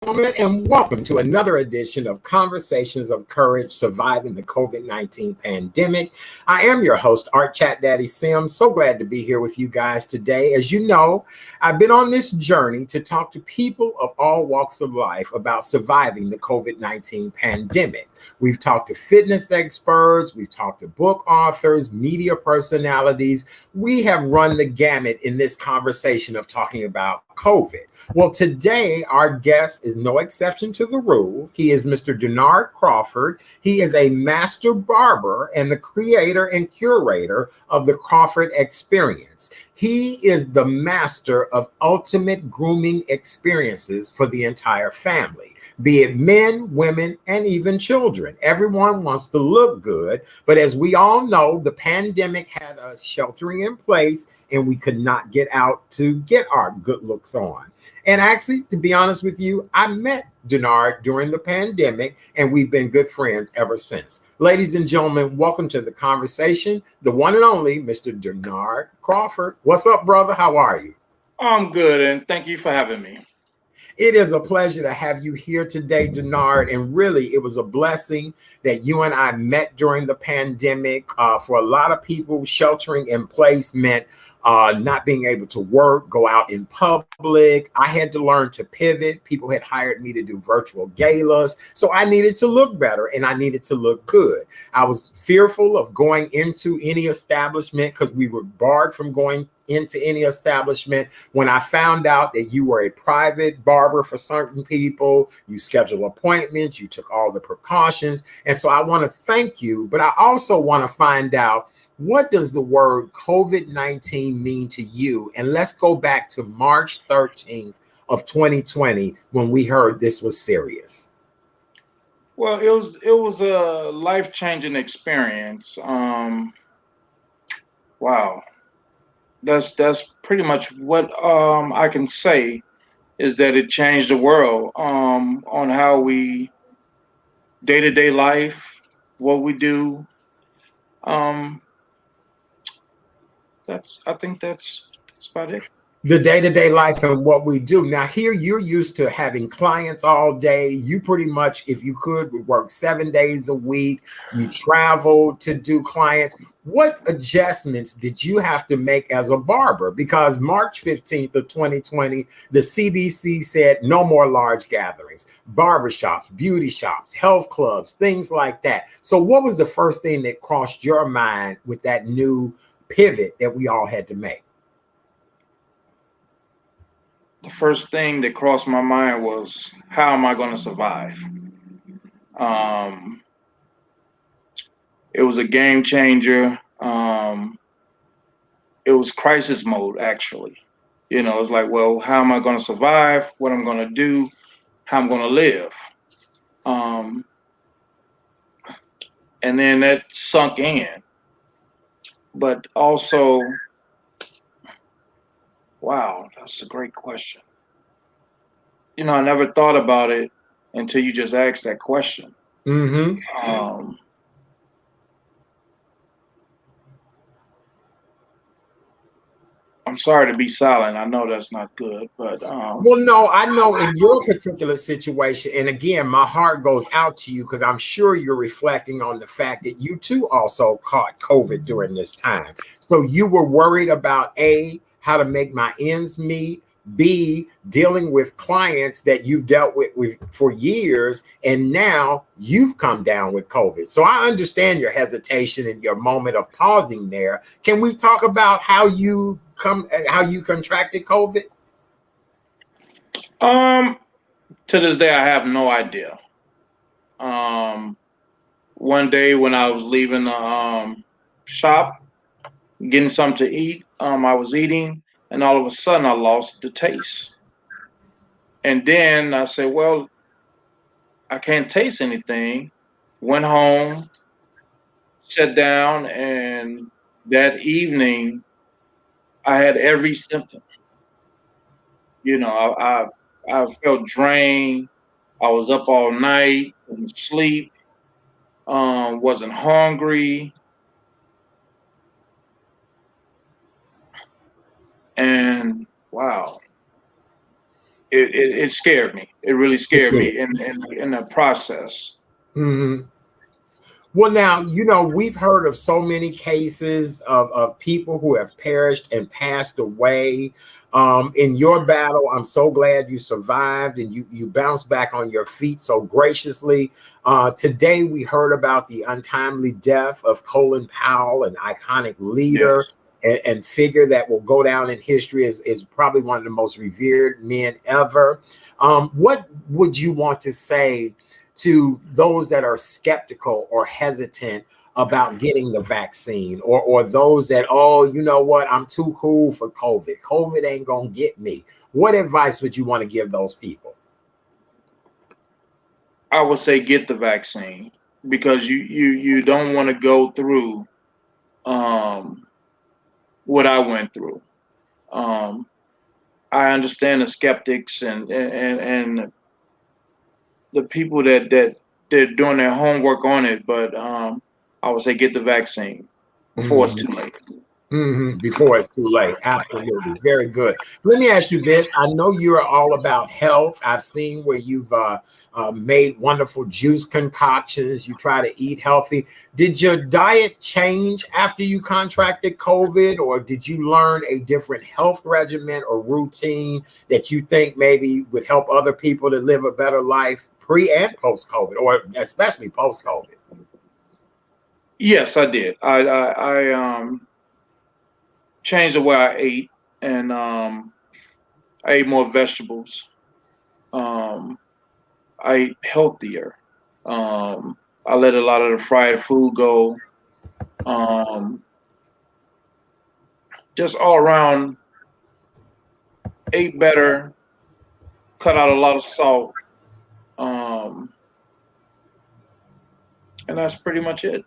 gentlemen, and welcome to another edition of Conversations of Courage Surviving the COVID-19 Pandemic. I am your host, Art Chat Daddy Sims. So glad to be here with you guys today. As you know, I've been on this journey to talk to people of all walks of life about surviving the COVID-19 pandemic. We've talked to fitness experts, we've talked to book authors, media personalities. We have run the gamut in this conversation of talking about COVID. Well, today our guest is no exception to the rule. He is Mr. Denard Crawford. He is a master barber and the creator and curator of the Crawford Experience. He is the master of ultimate grooming experiences for the entire family, be it men, women, and even children. Everyone wants to look good, but as we all know, the pandemic had us sheltering in place and we could not get out to get our good looks on. And actually, to be honest with you, I met Denard during the pandemic, and we've been good friends ever since. Ladies and gentlemen, welcome to the conversation, the one and only Mr. Denard Crawford. What's up, brother? How are you? I'm good, and thank you for having me. It is a pleasure to have you here today, Denard, and really it was a blessing that you and I met during the pandemic. For a lot of people, sheltering in place meant not being able to work, go out in public. I had to learn to pivot. People had hired me to do virtual galas, so I needed to look better and I needed to look good. I was fearful of going into any establishment because we were barred from going into any establishment. When I found out that you were a private barber for certain people, you schedule appointments, you took all the precautions. And so I want to thank you, but I also want to find out, what does the word COVID-19 mean to you? And let's go back to March 13th of 2020 when we heard this was serious. Well, it was a life-changing experience. Wow. That's pretty much what I can say is that it changed the world on how we day-to-day life, what we do. Um, I think that's about it. The day-to-day life and what we do. Now, here you're used to having clients all day. You pretty much, if you could, would work 7 days a week. You travel to do clients. What adjustments did you have to make as a barber? Because March 15th of 2020, the CDC said no more large gatherings, barbershops, beauty shops, health clubs, things like that. So what was the first thing that crossed your mind with that new pivot that we all had to make? The first thing that crossed my mind was, how am I going to survive? Um, it was a game changer. It was crisis mode, actually. It's like, well, how am I going to survive? What I'm going to do? How I'm going to live? Um, and then that sunk in. But also, wow, that's a great question. I never thought about it until you just asked that question. Mm-hmm. Um, I'm sorry to be silent. I know that's not good, but Well, no, I know in your particular situation, and again, my heart goes out to you because I'm sure you're reflecting on the fact that you too also caught COVID during this time. So you were worried about A, how to make my ends meet, B, dealing with clients that you've dealt with for years, and now you've come down with COVID. So I understand your hesitation and your moment of pausing there. Can we talk about how you contracted COVID? um, to this day, I have no idea. Um, One day when I was leaving the shop, getting something to eat, I was eating, and all of a sudden I lost the taste. And then I said, well, I can't taste anything. Went home, sat down, and that evening I had every symptom. I felt drained. I was up all night, couldn't sleep, wasn't hungry, and wow, it scared me. It really scared me in the process. Mm-hmm. Well, now, we've heard of so many cases of people who have perished and passed away. In your battle, I'm so glad you survived and you bounced back on your feet so graciously. Today, we heard about the untimely death of Colin Powell, an iconic leader. Yes. And figure that will go down in history as probably one of the most revered men ever. What would you want to say to those that are skeptical or hesitant about getting the vaccine, or those that, oh, you know what, I'm too cool for COVID. COVID ain't gonna get me. What advice would you want to give those people? I would say get the vaccine, because you don't want to go through what I went through. I understand the skeptics and the people that they're doing their homework on it, but I would say get the vaccine before it's too late. Mm-hmm. Before it's too late. Absolutely. Very good. Let me ask you this. I know you're all about health. I've seen where you've made wonderful juice concoctions. You try to eat healthy. Did your diet change after you contracted COVID, or did you learn a different health regimen or routine that you think maybe would help other people to live a better life pre and post COVID, or especially post COVID? Yes, I did. I changed the way I ate, and I ate more vegetables. I ate healthier. I let a lot of the fried food go. Just all around, ate better, cut out a lot of salt, and that's pretty much it.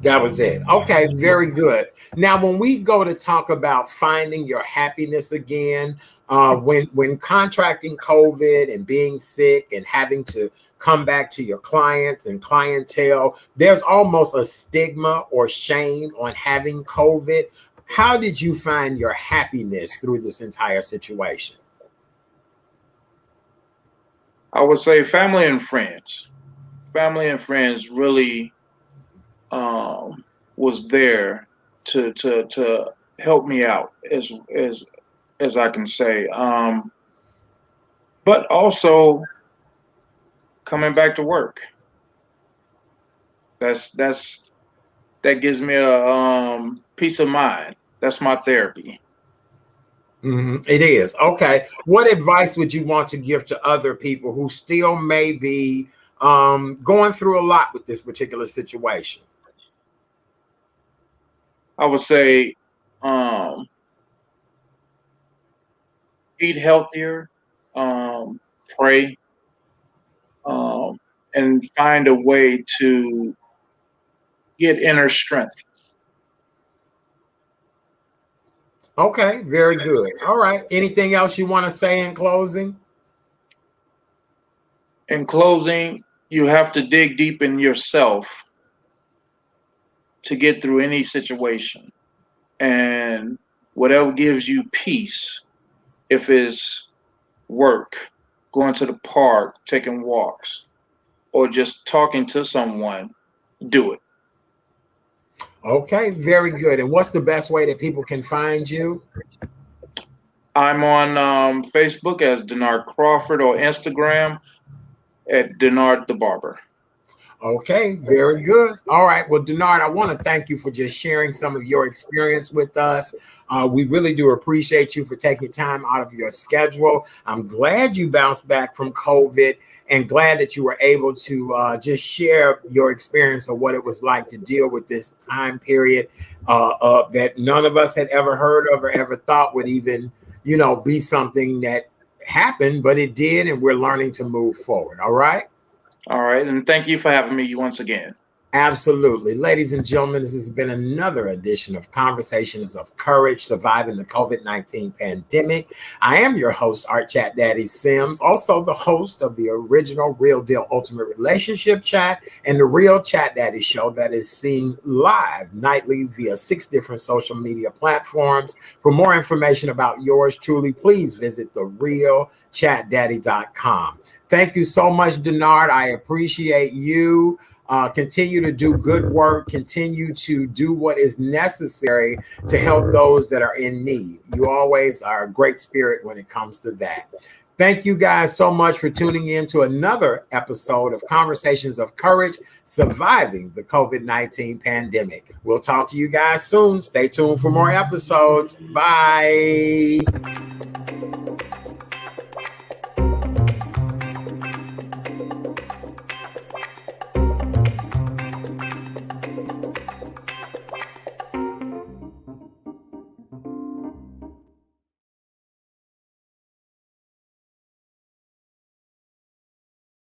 That was it. Okay, very good. Now, when we go to talk about finding your happiness again, when contracting COVID and being sick and having to come back to your clients and clientele, there's almost a stigma or shame on having COVID. How did you find your happiness through this entire situation? I would say family and friends. Family and friends really was there to help me out as I can say. But also coming back to work. That gives me a peace of mind. That's my therapy. Mm-hmm. It is. Okay. What advice would you want to give to other people who still may be going through a lot with this particular situation? I would say um, eat healthier, pray, um, and find a way to get inner strength. Okay, very good. All right. Anything else you want to say in closing? In closing, you have to dig deep in yourself to get through any situation. And whatever gives you peace, if it's work, going to the park, taking walks, or just talking to someone, do it. Okay, very good. And what's the best way that people can find you? I'm on Facebook as Denard Crawford, or Instagram at Denard the Barber. Okay, very good. All right. Well, Denard, I want to thank you for just sharing some of your experience with us. We really do appreciate you for taking time out of your schedule. I'm glad you bounced back from COVID and glad that you were able to just share your experience of what it was like to deal with this time period that none of us had ever heard of or ever thought would even, be something that happened, but it did, and we're learning to move forward. All right. All right. And thank you for having me once again. Absolutely. Ladies and gentlemen, this has been another edition of Conversations of Courage, Surviving the COVID-19 Pandemic. I am your host, Art Chat Daddy Sims, also the host of the original Real Deal Ultimate Relationship Chat and the Real Chat Daddy Show that is seen live nightly via 6 different social media platforms. For more information about yours truly, please visit therealchatdaddy.com. Thank you so much, Denard. I appreciate you. Continue to do good work, continue to do what is necessary to help those that are in need. You always are a great spirit when it comes to that. Thank you guys so much for tuning in to another episode of Conversations of Courage, Surviving the COVID-19 Pandemic. We'll talk to you guys soon. Stay tuned for more episodes. Bye.